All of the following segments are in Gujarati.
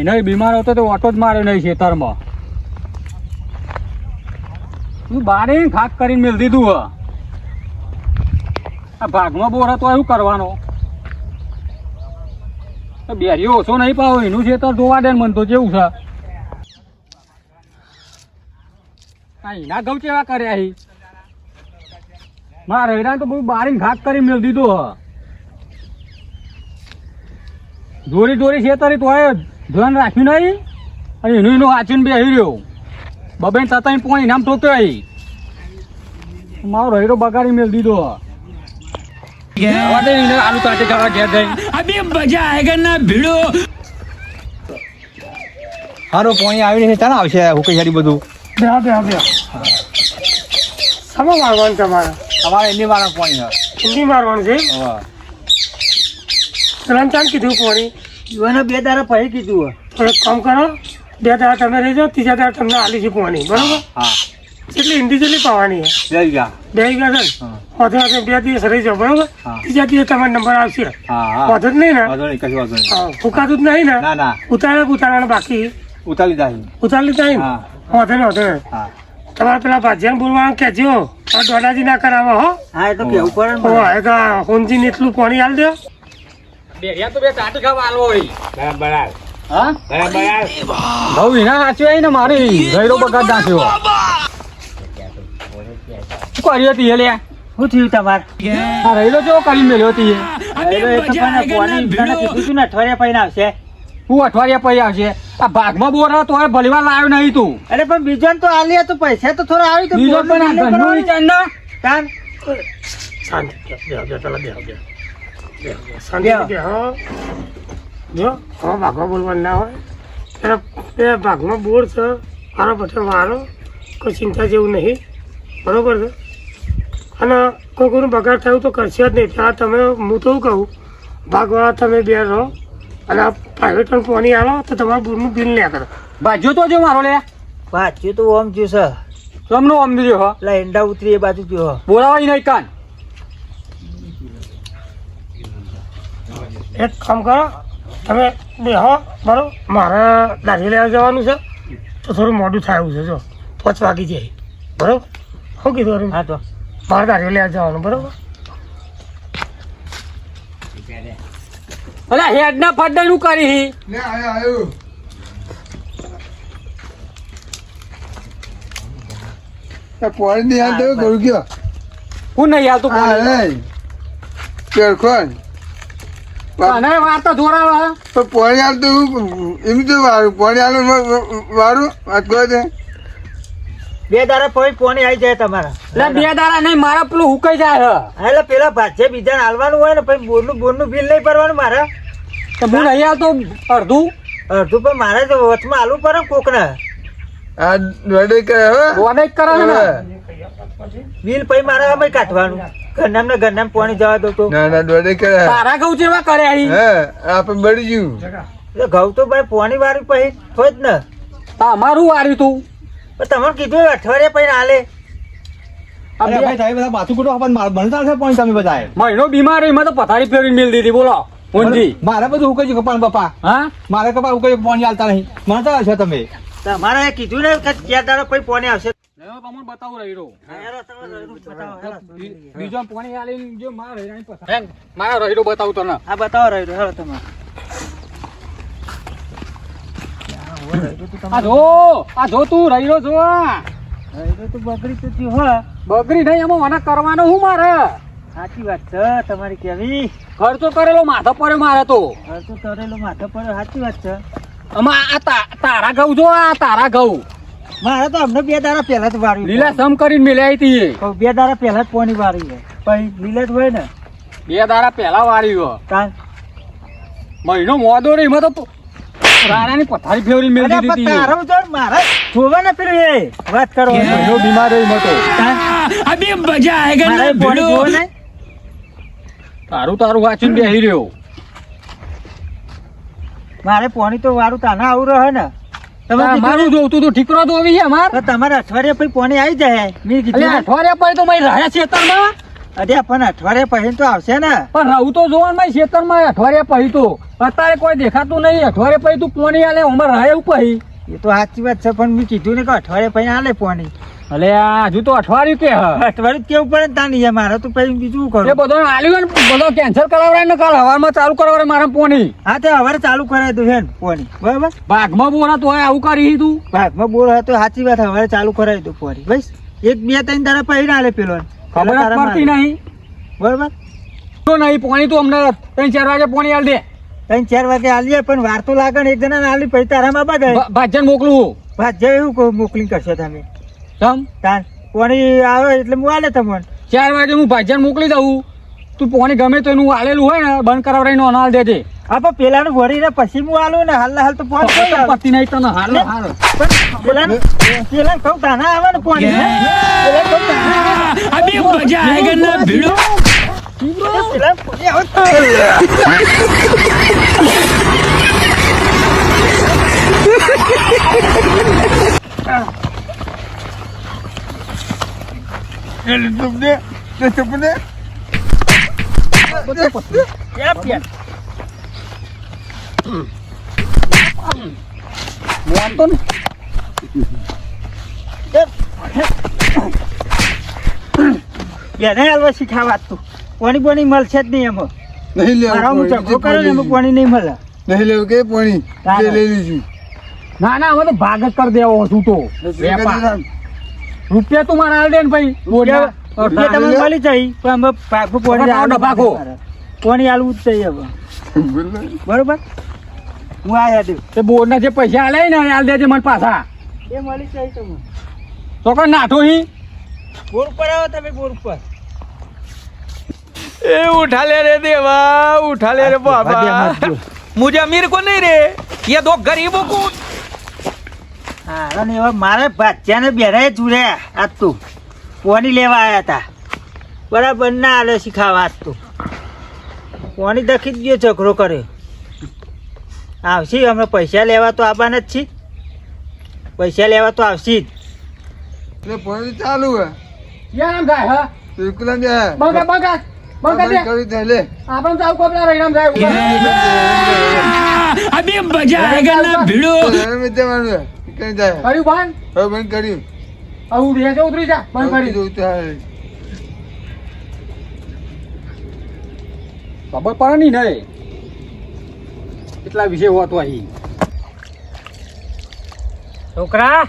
મહિનો બીમાર હતો તો ઓટો જ માર્યો નહીં ખેતરમાં. તું બારે ખાક કરીને મેળ દીધું હ. આ ભાગમાં બોર હતો શું કરવાનો? બેરીઓ ઓછો નહીં પાવો એનું ખેતર જોવા દે મન તો જેવું છે. એના ઘઉં કેવા કર્યા હી મારા હેરાન તો બધું બારીને ઘાટ કરી મેળ દીધો હ. દોરી દોરી છે તારી તો ધ્યાન રાખ્યું નહીં અને એનું વાંચીને બેસી રહ્યો. બબે તતાઈ પોણી નામ ઠોક્યો અહીં મારો હીરો બગાડી મેળ દીધો હ. આલુ કાઢે ખાવા ઘેર જઈ અભી મજા આયેગા ના ભીડો. હારો પોણી આવી છે ચાલ આવશે હુકઈ સારી બધું. સમા મારવાનું તમારે? અમારે એની વાળા પોણી હોય હિન્દી મારવાનું છે. ચાલ કીધું પોણી યુવાનો 2 દાડા પછી કીધું. થોડુંક કામ કરો, 2 દાડા તમે રહી જાઓ, 3જા દાડા તમને આલી છે પોણી. બરોબર? હા કેટલી હિન્દી જેટલી પાવાની છે? 2 વીઘા. 2 વીઘા છે ને? વધુ 2 દિવસ રહી જાઓ. બરોબર? હા. 3જા દિવસ તમારો નંબર આવશે. હા વધુ જ નહીં ને? વાંધો નહીં કશું વાંધો નહીં. હા, ફૂકાતું જ નહીં ને? ના ના ઉતારવાનું બાકી ઉતારી જાય. ઉતારી લીધા ને? હા વધુ ને વધુ ને. હા તમારે પેલા ભાજ્યાને બોલવાનું કહેજો. આ દોડાજી ના કરાવો હો. હા એ તો કેવું પડે ને. હોનજીને એટલું પાણી આલ દો. બેરિયા તો બે કાટી ખાવા આલવો હોય. બરાબર હા બરાબર. ઘઉં એના સાચવ્યા ને મારી ગયરો બગાડ નાખ્યો. શું કરી હતી લે? શું થયું તમારે? આ રહીલો કેવો કરી મેલ્યો હતી? પોણી કીધું તું ને અઠવાડિયા પછી આવશે. હું અઠવાડિયા પછી આવશે. આ ભાગમાં બોર હતો તો ભલીવાર લાવ્યો નહીં તું. અરે પણ બીજો તો આલી તો પૈસા તો થોડા આવી તો બીજો પણ આ ઘરનું વિચાર ના. કાન શાંતિ પેલા શાંતિ હો. જો હવે ભાગમાં બોલવાનું ના હોય. એ ભાગમાં બોર છે મારો પછી વારો કોઈ ચિંતા જેવું નહીં. બરોબર છે? અને કોઈ કોઈનું બગાડ થયું તો કરશે જ નહીં. ત્યાં તમે હું તો કહું ભાગવા તમે 2 રહો અને આ પ્રાઇવેટ પાણી આલો તો તમારું બોરનું બિલ લે કરો. ભાજ્યો તો જો મારો લે વાંચ્યું તો ઓમ જ્યું છે. તમનો આમ દીધો હો. એટલે ઈંડા ઉતરી એ બાજુ ગયો. બોલાવાય નહીં કાન. એક કામ કરો તમે બેહો. બરોબર? મારે દાઢી લેવા જવાનું છે તો થોડું મોડું થાય એવું છે. જો 5 વાગી જાય. બરોબર? શું કીધું? હા તો મારે દાઢી લેવા જવાનું. બરોબર? અલા હેડ ના ફડે નું કરી પોણી નહીં હાલ તો કરું ગયો. હું નહીં આવતું હા નહીં કેરખોન અને વાત તો જોરાવા પણ પોણી હાલ તો એમ તો વારું પોણી હાલ વારું વાત કહો છે. 2 દાડા પછી પોણી આવી જાય તમારા. એટલે 2 દાડા નહીં મારા પેલું હુકાઈ જાય એટલે પેલા ભાજે બીજાને હાલવાનું હોય ને પછી બોરનું બિલ નહીં ભરવાનું મારે. તો હું નહીં આવતો અડધું અડધું પણ મારે તો વચમાં હાલવું પડે કોક ને. આ દોડે કરે હવે બોને જ કરે ને બિલ પછી મારે અમે કાઢવાનું. ઘરનામ પોણી જવા દો તો. ના ના દોડે કરે તારા ઘઉં જેવા કરે હા આપણે બળી ગયું. એટલે ઘઉં તો ભાઈ પોણી વાળી પછી હોય જ ને. અમારું વાર્યું તું પણ તમને કીધું અઠવાડિયા પછી હાલે. અરે ભાઈ સાહેબ બધા માથું કુટો આપણને બનતા છે પોણી તમે બધા. મહિનો બીમાર એમાં તો પથારી ફેરવી મેળ દીધી. બોલો ઊંજી મારે બધું હુકાઈ ગયું કપાણ બાપા. હા મારે કપા હુકાઈ પોણી હાલતા નહીં. માનતા હશો તમે. તમારે કીધું ને કે 4 દાડા પછી પોણી આવશે. તમને બતાવું રહ્યો હા બીજો પાણી આલીને જો મારા રહેવાની પસંદ મારા રહેલો બતાવું તને. બતાવો રહ્યો હેલો તમે. આ જો તું રહેલો છો. તો બગડી તો થયું હો. બગડી નહીં એમાં મને કરવાનું હું મારે. સાચી વાત છે તમારી કેવી. ખર્ચો કરેલો માથો પડ્યો મારે તો. તો તરેલો માથે પડ્યો. સાચી વાત છે. આમાં આ તારા ઘઉં જો આ તારા ઘઉં મારે તો અમને 2 દાડા પહેલા જ વાળ્યું. લીલા સમ કરીને મેલ્યા હતી. 2 દાડા પહેલા જ પોણી વાળી છે પછી લીલા જ હોય ને. 2 દાડા પહેલા વાર્યું કાન મહિનો મોદો રે એમાં તો રાણાની પથારી ફેરવી મેળ દીધી હતી. તારો જો મારે જોવે ને પેલું એ વાત કરો. મહિનો બીમાર રહી મતો અભી મજા આયેગા ના ભીડો. તારું વાંચીને બેહી રહ્યો. મારે પોણી તો વારું તાના આવું રહે ને. તમે મારું જોતું તો ઠીકરો તો આવી છે અમાર. તો તમારે અઠવાડિયા પછી પોણી આવી જાય. મેં કીધું ને. અઠવાડિયા પછી તો મેં રહ્યા ખેતરમાં. અરે પણ અઠવાડિયા પછી તો આવશે ને. પણ રહું તો જોવાનું મેં ખેતરમાં અઠવાડિયા પછી તો અત્યારે કોઈ દેખાતું નહીં. અઠવાડિયે પછી તું પોણી આલે ઉમર રહે એવું પછી. એ તો સાચી વાત છે પણ મેં કીધું ને કે અઠવાડિયે પછી આલે પાણી. અલે આ હજુ તો અઠવાડિયું કે હ. અઠવાડિયું કેવું પડે ને તાની યાર, મારે તો પછી બીજું શું એ કરું. બધો આલ્યું ને બધો કેન્સલ કરાવડાય ને કાલ હવારમાં ચાલુ કરાવડે મારે પોણી. હા તે હવે ચાલુ કરાય દઉં છે ને પાણી, બરાબર. ભાગમાં બોરા તો આવું કરી તું. ભાગમાં બોર હતો સાચી વાત, હવે ચાલુ કરાવી દઉં પાણી બસ. 1-2-3 દાડા પછી ના આલે પેલો ખબર જ પડતી નહીં. બરાબર. તો નહીં પોણી તું અમને 3-4 વાગે પોણી આલ દે. 3-4 વાગે આલીએ પણ વાર તો લાગે ને. એક જણા આલી પછી તારામાં બધા ભાજન મોકલું. ભાત જાય એવું મોકલી કરશો તમે. સમ તાન પાણી આવે એટલે હું આલે તમને. 4 વાગે હું ભાજન મોકલી દઉં. તું પોણી ગમે તો એનું આલેલું હોય ને બંધ કરાવડાવીને અનાલ દેજે. હા પણ પેલાનું ભરીને પછી હું આલું ને હાલ હાલ તો પાણી કોઈ આવે. પતિ નહીં તને હાલ હાલ. પણ પેલા કહું તાના આવે ને પાણી હે? પેલા કહું તાના આવે. अभी मजा आएगा ना भिड़ो. પેલા પાણી આવે. મોનતો ને બેને હાલવા શીખાવા તું. પાણી બોણી મળશે જ નહીં એમાં. નહીં મારા હું ઝઘડો કર્યો ને એમાં પાણી નહીં મળે. નહીં લેવું કે પાણી તે લઈ લીધું. ના ના હવે તો ભાગ જ કરી દેવો છું તો વેપાર. રૂપિયા તું મારા હાલ દે ને ભાઈ. રૂપિયા તમને મળી જાય પણ અમે પાકું પાણી આવો ડબ્બાકો. પાણી હાલવું જ જોઈએ હવે. બરોબર. હું આયા દઉં. તે બોર્ડના જે પૈસા આલે ને હાલ દેજે મને પાછા. એ મળી જાય તમને. તો કઈ નાઠો હી. બોર ઉપર આવો તમે, બોર ઉપર. એ ઉઠા લે રે દેવા, ઉઠા લે રે બાબા. मुझे अमीर को नहीं रे, ये दो गरीबों को. હા અને હવે મારે ભાચ્યાને બેરાય જુડ્યા આજ તો પાણી લેવા આવ્યા હતા. બરાબર ના આલે શીખાવા આજ તો. પાણી દખી જ ગયો, ઝઘડો કર્યો. આવશે અમે પૈસા લેવા તો આવવાના જ છીએ. પૈસા લેવા તો આવશે જ. એટલે પાણી ચાલુ હે. યાર આમ જાય હા. એકલા જાય. બગા બગા બગા દે. કરી દે લે. આપણ ચાલ કોપલા રહી નામ જાય. अभी मजा आएगा ना भिड़ो. મેં જવાનું હે. કઈ જાય. કર્યું ભાન. હવે બંધ કર્યું. આવું રેજો ઉતરી જા બંધ કરી. જોયું તો હાલ. ખબર પડે નહીં ને કેટલા વિષય હોતો અહીં. છોકરા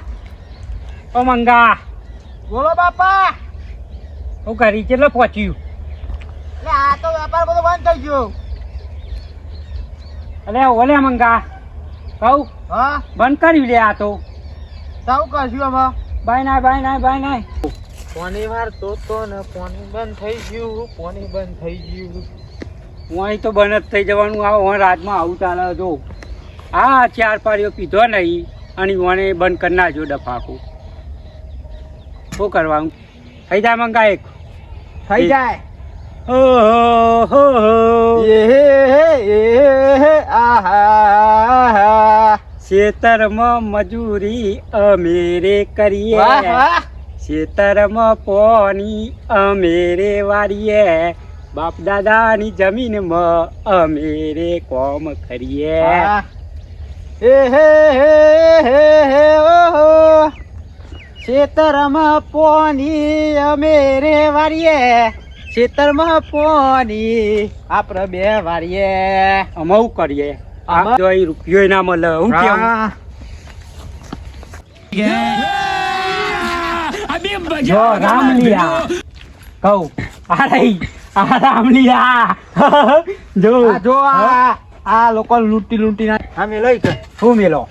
ઓ મંગા. બોલો બાપા. હું કરી કેટલો પહોંચ્યું. આ તો વેપાર બધો બંધ થઈ ગયો. અલે ઓલે મંગા કહું હા બંધ કર્યું લે આ તો. સાવ કરશું હવે. બાય નાય બાય નાય બાય નાય. પાણી વાર તો ને પાણી બંધ થઈ ગયું. પાણી બંધ થઈ ગયું. હું તો બંધ જ થઈ જવાનું. આ હું રાતમાં આવું ચાલે જો. આ 4 પાડીઓ પીધો નહીં અને મને બંધ કરી નાખ્યો ડફાકું. શું કરવાનું. થઈ જાય મંગા એક. થઈ જાય. હો હો હો એ હે આહા. ખેતરમાં મજૂરી અમેરે કરીએ. વાહ વાહ. ખેતરમાં પાણી અમેરે વારીએ. બાપ દાદાની જમીનમાં અમેરે કોમ કરીએ. એ હે ઓહો. ખેતરમાં પાણી અમે રે વારીએ. ખેતરમાં પાણી આપણે બે વારીએ. અમે શું કરીએ. આ જો અહીં રૂપિયો ના મળે હું કેવું. अभी જો मजा आएगा ना રામલીલા भिड़ो. કહું આ રહી આ રામલીલા. જો જો આ લોકો લૂંટી ના. હા મેલો શું મેલો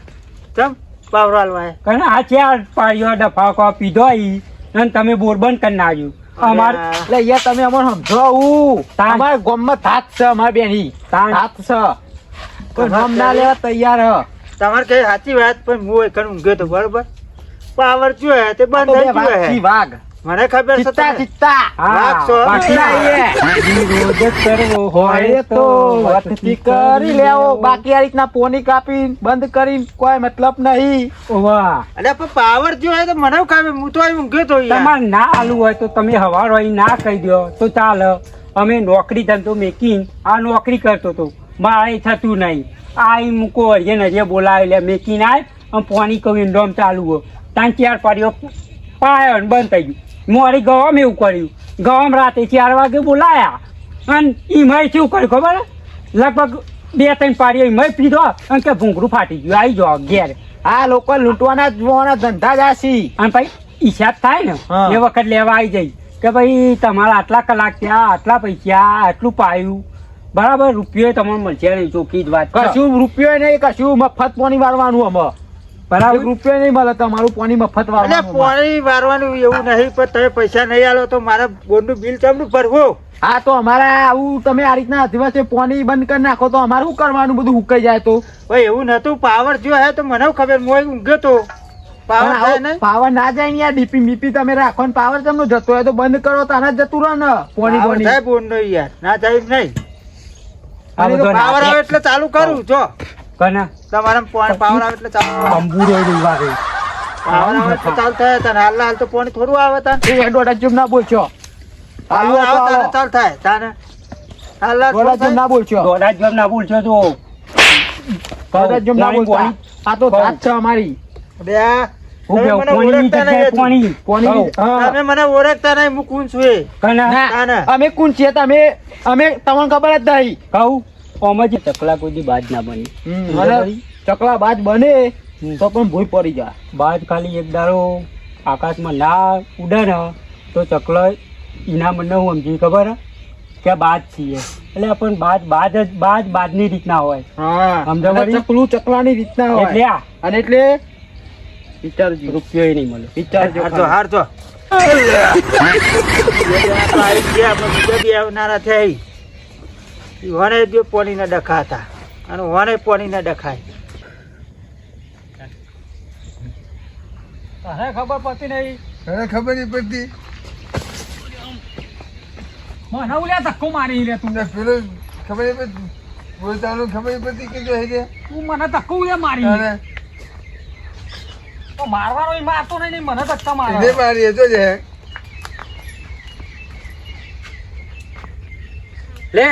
ચમ પાવરો હાલવાય. કારણ આ 4 પાડીઓ ડફાકો પીધો ઈ અને તમે બોર બંધ કરી નાખ્યું. અમાર એટલે યાર તમે અમને સમજો. હું તાન. અમારા ગામમાં થાત છે અમારી બેની. તાન. થાત છે કોઈ નામ ના લેવા તૈયાર હ. તમારે કઈ સાચી વાત પણ હું એક ઊંઘ્યો તો બરોબર. પાવર જો હે તે બંધ થઈ ગયો હે. વાઘ મને ખબર છે. ચિત્તા ચિત્તા વાઘ છો. વિરોધ કરવો હોય તો વતથી કરી લેવો. બાકી આ રીતના પોની કાપી બંધ કરીને કોઈ મતલબ નહીં. વાહ. અરે પણ પાવર જો હે તો મને ખબર. હું તો ઊંઘ્યો તો યાર. તમારે ના આલું હોય તો તમે હવાર હોય ના કહી દો તો ચાલે. અમે નોકરી ધંધો મેકીને આ નોકરી કરતો હતો. મારે થતું નહીં આ મૂકો હરિયે નરિયે બોલાવે એટલે મેકીને આય અને પાણી કહું ઇન્ડોમ ચાલુ હો ત્યાં 4 પાડીઓ પાયો ને બંધ થઈ ગયું મોરી ગવામ એવું કર્યું ગવામ રાતે 4 વાગે બોલાયા અને એમાં શું કર્યું ખબર લગભગ 2-3 પાડીઓ એમાં પીધો અને કે ભૂંગળું ફાટી ગયું આવી જાઓ ઘેર આ લોકો લૂંટવાના જોવાના ધંધા જ આસી અને ભાઈ હિસાબ થાય ને હા. એ વખત લેવા આવી જાય કે ભાઈ તમારા આટલા કલાક થયા આટલા પૈસા આટલું પાયું બરાબર રૂપિયો તમને મળશે નહીં ચોખ્ખી જ વાત છે. કશું રૂપિયો નહીં કશું મફત પાણી વારવાનું અમે બરાબર રૂપિયો નહીં મળે તમારું પાણી મફત વારવાનું પાણી વારવાનું એવું નહીં પણ તમે પૈસા નહીં આલો તો મારા બોરનું બિલ ચમનું ભરવું હા તો અમારે આવું તમે આ રીતના દિવસે પાણી બંધ કરી નાખો તો અમારે શું કરવાનું બધું હુકાઈ જાય તો ભાઈ એવું નતું પાવર જો હે તો મને ખબર મોય ઊંઘ્યો તો પાવર ના જાય ને યાર ડીપી બીપી તમે રાખો ને પાવર તમને જતો હોય તો બંધ કરો તો આના જતું રહે ને પાણી પાણી થાય બોર નહીં યાર ના જાય નહીં આ બધો પાવર આવે એટલે ચાલુ કરું જો કના તમારા પાવર આવે એટલે ચાલુ અંબુરો વાગે પાવર આવે એટલે ચાલુ થાય તને હાલ તો પાણી થોડું આવે તને એ દોડા જેમ ના બોલશો હાલ ચાલ થાય તને હાલ દોડા જેમ ના બોલશો દોડા જેમ ના ભૂલશો તો દોડા જેમ ના બોલશો આ તો વાત છે અમારી બે તમે મને ઓળખતા નહીં હું કોણ છું એ અમે કોણ છીએ તમે અમે તમને ખબર જ નહીં કહું ઓમ જ ચકલા કોઈ બાજ ના બની ચકલા બાજ બને તો પણ ભૂલ પડી જાય બાજ ખાલી એક દાડો આકાશમાં ના ઉડે ને તો ચકલો એના મને હું સમજી ખબર હે? કે બાજ છીએ એટલે પણ બાજની રીતના હોય સમજો વળી? ચકલું ચકલાની રીતના હોય એટલે આ અને એટલે વિચારજો રૂપિયો નહીં મળે વિચારજો હારજો આવનારા થઈ વને જો પોણી ના ડખા હતા અને વને પોણી ના ડખાય તારે ખબર પડતી નહીં તને ખબર નહીં પડતી મને ઉલ્યા ધક્કો મારી લે તું ને પેલો ખબર નહીં પડતી બોલતાનું ખબર નહીં પડતી કે જો હે રે તું મને ધક્કો ઉલ્યા મારી અને તો મારવાનો ઈ મારતો નહીં મને ધક્કા એને મારે મારી એ તો છે લે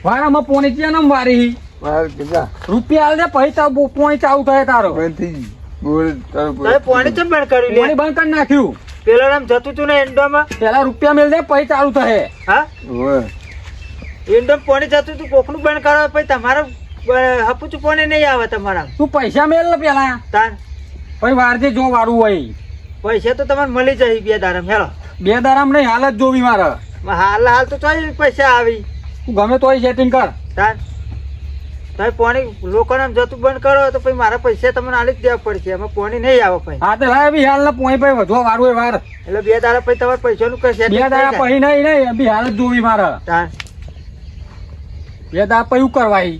વારામાં પોણી ત્યાં નમ વારી માર કેટલા રૂપિયા આલ દે પૈસા પોણી ચાલુ થાય તારો બંધ થઈ ગઈ બોલ તારું તમે પોણી ચમ બંધ કર્યું પોણી બંધ કરી નાખ્યું પેલો નામ જતું તું ને એન્ડોમાં પેલા રૂપિયા મેળ દે પૈસા ચાલુ થાય હા ઓય એન્ડોમ પોણી જતું તું કોકનું બંધ કરો પછી તમારે હપુચું પોણી નહીં આવે તમારા તું પૈસા મેળ લે પેલા તાન પછી વારજે જો વારું હોય પૈસા તો તમારે મળી જાય બે દારામ હેલો 2 દારામ નહીં હાલ જ જોવી મારે હાલ તો ચોઈ પૈસા આવી તું ગમે તોય સેટિંગ કર તાન તમે પોણી લોકોને જતું બંધ કરો તો પછી મારા પૈસા તમને આલી જ દેવા પડશે એમાં પોણી નહીં આવે પછી હા તો લાય બી હાલ ને પોણી પછી વધવા વારું હોય વાર એટલે બે દાડા પછી તમારે પૈસાનું કઈ 2 દાડા પછી નહીં બી હાલ જ જોવી મારે તાન 2 દાડા પછી કરવાય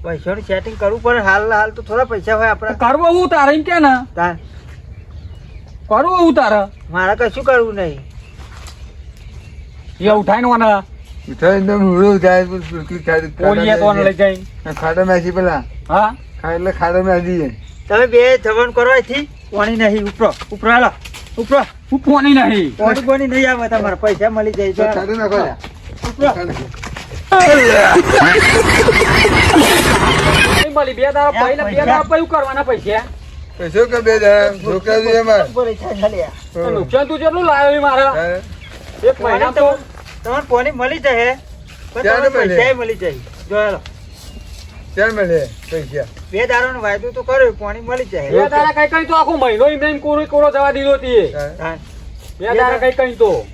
પૈસાનું સેટિંગ કરવું પડે હાલ તો થોડા પૈસા હોય આપડે કરવો હું તારે એમ કે ને તાન કરવો હું તારે મારે કશું કરવું નહીં એ ઉઠાઈ ને મને મીઠાઈ એકદમ હુડો થાય પણ સુરકી પોલીએ તો લઈ જાય ખાડા નાખી પેલા હા ખા એટલે ખાડા નાખી જાય તમે બે જવાનું કરવાથી પાણી નહીં ઉપરો હાલો ઉપરો હું પોણી નહીં પાણી નહીં આવે તમારે પૈસા મળી જાય તો ખાડા નાખો લ્યા. ઉપરો ખાડા નાખો. નહીં મળી 2 દાડા પછી ને 2 દાડા પછી કરવાના પૈસા પૈસો કે બે દાડા છોકરા જોઈએ મારે તો નુકસાન તું જેટલું લાવ્યો મારે તારે? એક મહિના તો તમારે પાણી મળી જાય પણ ક્યારે તમને મળે? પૈસા મળી જાય જો હાલો ક્યાં મળે પૈસા બે દાડાનો વાયદો તો કર્યો પાણી મળી 2 જાય દાડા કઈ તો આખો મહિનો એમ કોરો જવા દીધો હતી તારે? હા. 2 દાડા કઈ તો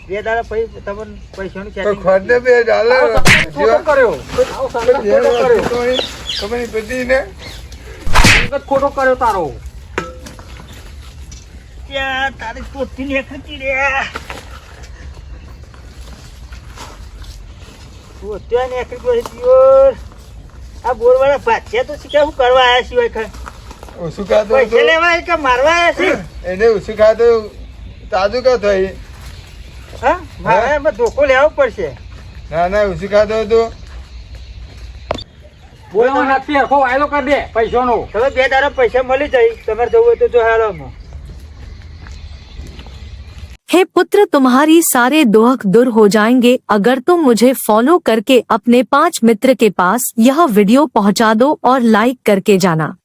બે દાડા પછી તમને પૈસાનું તો setting ખોટને બે ડાલે ખોટો કર્યો આવો સંગત ખોટો કર્યો ખબર નહીં પડતી ને સંગત ખોટો કર્યો તારો ત્યાં તારી પોતી નીકળતી રે પોત્યા નીકળી ગયો છે પ્યોર. આ બોરવાળા ભાગ્યા તો શીખ્યા શું કરવા આવ્યા સિવાય ખા ઓછું ખાતો પૈસા લેવા આવ્યા કે મારવા આવ્યા છે એને ઓછું ખાતો તાજું કા થઈ હા મારે એમાં ધોકો લેવો પડશે ના ઓછું ખાતો હતો બોલવાના ફેરખો વાયદો કરી દે પૈસાનો તમે બે દાડા પૈસા મળી જાય તમારે જવું હોય તો જો હાલો हे पुत्र, तुम्हारी सारे दुख दूर हो जाएंगे अगर तुम मुझे फॉलो करके अपने 5 मित्र के पास यह वीडियो पहुंचा दो और लाइक करके जाना।